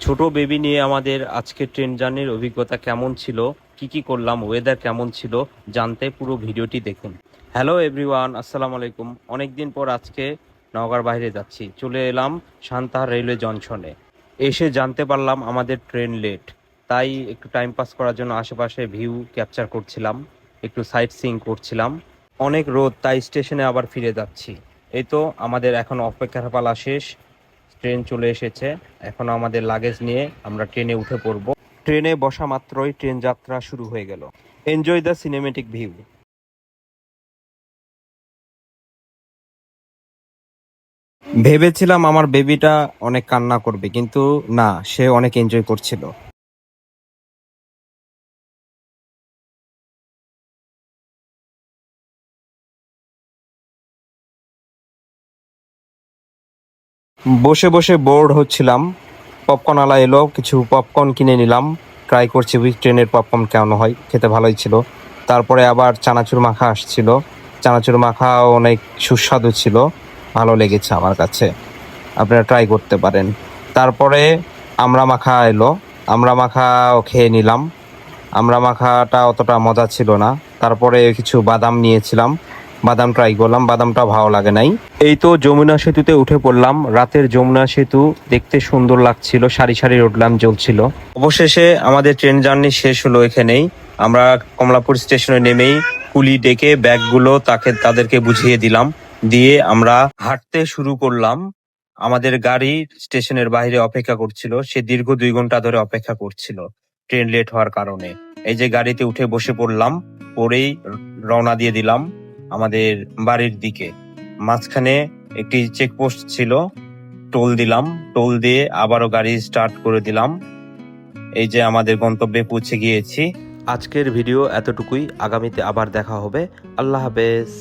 ছোট বেবি নিয়ে আমাদের আজকের ট্রেন জার্নির অভিজ্ঞতা কেমন ছিল, কি কি করলাম, ওয়েদার কেমন ছিল, জানতে পুরো ভিডিওটি দেখুন। হ্যালো এভরিওয়ান, আসসালামু আলাইকুম। অনেকদিন পর আজকে নওগাঁর বাইরে যাচ্ছি, চলে এলাম সান্তাহার রেলওয়ে জংশনে। এসে জানতে পারলাম আমাদের ট্রেন লেট, তাই একটু টাইম পাস করার জন্য আশেপাশে ভিউ ক্যাপচার করছিলাম, একটু সাইট সিইং করছিলাম। অনেক রোদ, তাই স্টেশনে আবার ফিরে যাচ্ছি। এই তো আমাদের এখন অপেক্ষার পালা শেষ, ট্রেন চলে এসেছে। এখন আমাদের লাগেজ নিয়ে আমরা ট্রেনে উঠে পড়ব। ট্রেনে বসা মাত্রই ট্রেন যাত্রা শুরু হয়ে গেল। Enjoy the cinematic view. ভেবেছিলাম আমার বেবিটা অনেক কান্না করবে, কিন্তু না, সে অনেক এনজয় করছিল। বসে বসে বোর্ড হচ্ছিলাম। পপকর্ন আলা এলো, কিছু পপকর্ন কিনে নিলাম। ট্রাই করছি ট্রেনের পপকর্ন কেমন হয়, খেতে ভালোই ছিল। তারপরে আবার চানাচুর মাখা আসছিল, চানাচুর মাখা অনেক সুস্বাদু ছিল, ভালো লেগেছে আমার কাছে। আপনারা ট্রাই করতে পারেন। তারপরে আমড়া মাখা এলো, আমড়া মাখাও খেয়ে নিলাম। আমড়া মাখাটা অতটা মজা ছিল না। তারপরে কিছু বাদাম নিয়েছিলাম, বাদাম ট্রাই করলাম, বাদামটা ভালো লাগে নাই। এই তো যমুনা সেতুতে উঠে পড়লাম। রাতের যমুনা সেতু দেখতে সুন্দর লাগছিল, সারি সারি রোড ল্যাম্প জ্বলছিল। অবশেষে আমাদের ট্রেন জার্নি শেষ হলো এখানেই। আমরা কমলাপুর স্টেশনে নেমেই কুলি ডেকে ব্যাগগুলো তাদেরকে বুঝিয়ে দিলাম, দিয়ে আমরা হাঁটতে শুরু করলাম। আমাদের গাড়ি স্টেশনের বাইরে অপেক্ষা করছিল, সে দীর্ঘ 2 ঘন্টা ধরে অপেক্ষা করছিল ট্রেন লেট হওয়ার কারণে। এই যে গাড়িতে উঠে বসে পড়লাম, পরেই রওনা দিয়ে দিলাম আমাদের বাড়ির দিকে। মাঝখানে একটি চেকপোস্ট ছিল, টোল দিলাম, টোল দিয়ে আবারও গাড়ি স্টার্ট করে দিলাম। এই যে আমাদের গন্তব্যে পৌঁছে গিয়েছি। আজকের ভিডিও এতটুকুই, আগামীতে আবার দেখা হবে। আল্লাহ হাফেজ।